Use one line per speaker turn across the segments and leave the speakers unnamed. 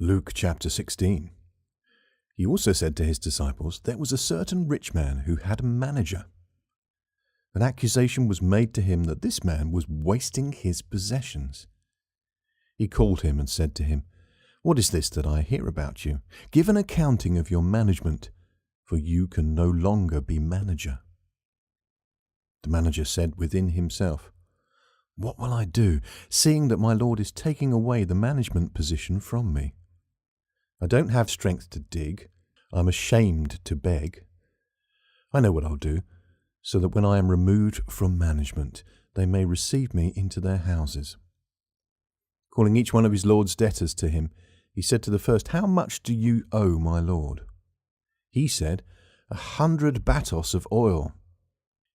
Luke chapter 16. He also said to his disciples, there was a certain rich man who had a manager. An accusation was made to him that this man was wasting his possessions. He called him and said to him, "What is this that I hear about you? Give an accounting of your management, for you can no longer be manager." The manager said within himself, "What will I do, seeing that my Lord is taking away the management position from me? I don't have strength to dig. I'm ashamed to beg. I know what I'll do, so that when I am removed from management, they may receive me into their houses." Calling each one of his Lord's debtors to him, he said to the first, "How much do you owe my Lord?" He said, 100 batos of oil.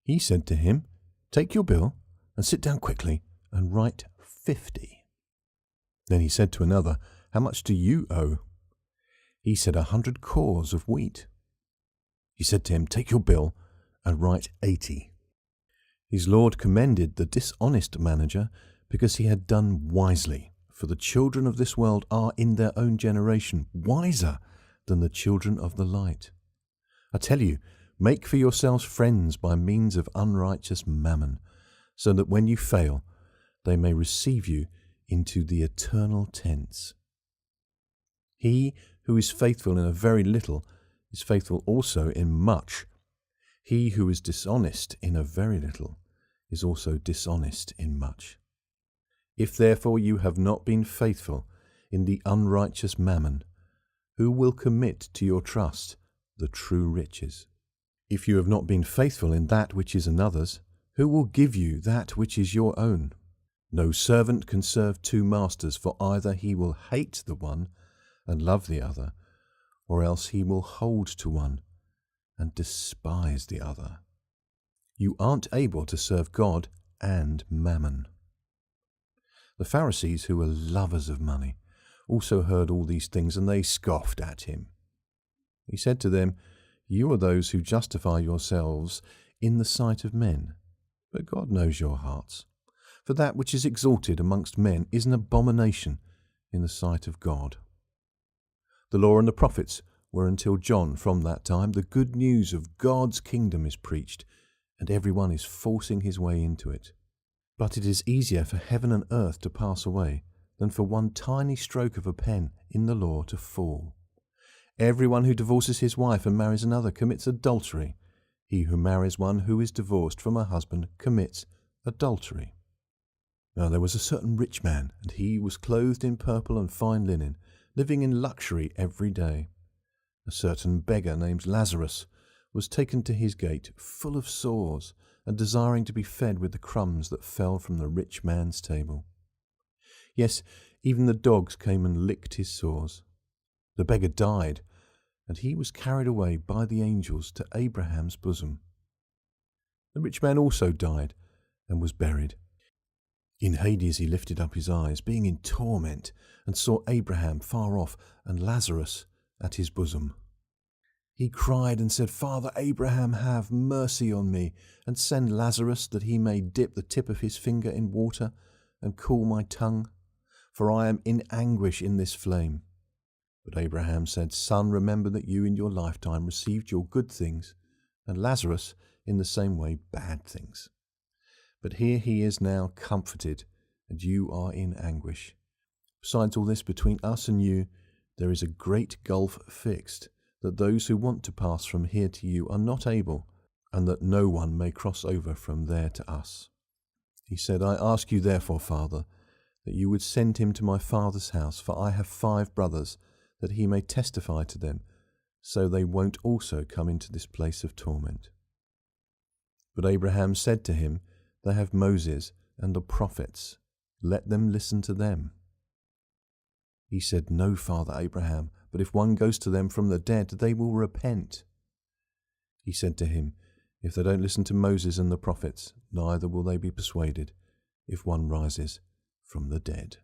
He said to him, "Take your bill and sit down quickly and write 50. Then he said to another, "How much do you owe?" He said, 100 cors of wheat. He said to him, "Take your bill and write 80. His Lord commended the dishonest manager because he had done wisely, for the children of this world are in their own generation wiser than the children of the light. I tell you, make for yourselves friends by means of unrighteous mammon, so that when you fail, they may receive you into the eternal tents. He who is faithful in a very little is faithful also in much. He who is dishonest in a very little is also dishonest in much. If therefore you have not been faithful in the unrighteous mammon, who will commit to your trust the true riches? If you have not been faithful in that which is another's, who will give you that which is your own? No servant can serve two masters, for either he will hate the one and love the other, or else he will hold to one and despise the other. You aren't able to serve God and mammon." The Pharisees, who were lovers of money, also heard all these things, and they scoffed at him. He said to them, "You are those who justify yourselves in the sight of men, but God knows your hearts. For that which is exalted amongst men is an abomination in the sight of God. The law and the prophets were until John. From that time the good news of God's kingdom is preached, and everyone is forcing his way into it. But it is easier for heaven and earth to pass away than for one tiny stroke of a pen in the law to fall. Everyone who divorces his wife and marries another commits adultery. He who marries one who is divorced from her husband commits adultery. Now there was a certain rich man, and he was clothed in purple and fine linen, living in luxury every day. A certain beggar named Lazarus was taken to his gate, full of sores, and desiring to be fed with the crumbs that fell from the rich man's table. Yes, even the dogs came and licked his sores. The beggar died, and he was carried away by the angels to Abraham's bosom. The rich man also died and was buried. In Hades he lifted up his eyes, being in torment, and saw Abraham far off and Lazarus at his bosom. He cried and said, "Father Abraham, have mercy on me, and send Lazarus that he may dip the tip of his finger in water and cool my tongue, for I am in anguish in this flame." But Abraham said, "Son, remember that you in your lifetime received your good things, and Lazarus in the same way bad things. But here he is now comforted, and you are in anguish. Besides all this, between us and you there is a great gulf fixed, that those who want to pass from here to you are not able, and that no one may cross over from there to us." He said, "I ask you therefore, Father, that you would send him to my father's house, for I have 5 brothers, that he may testify to them, so they won't also come into this place of torment." But Abraham said to him, "They have Moses and the prophets. Let them listen to them." He said, "No, Father Abraham, but if one goes to them from the dead, they will repent." He said to him, "If they don't listen to Moses and the prophets, neither will they be persuaded if one rises from the dead."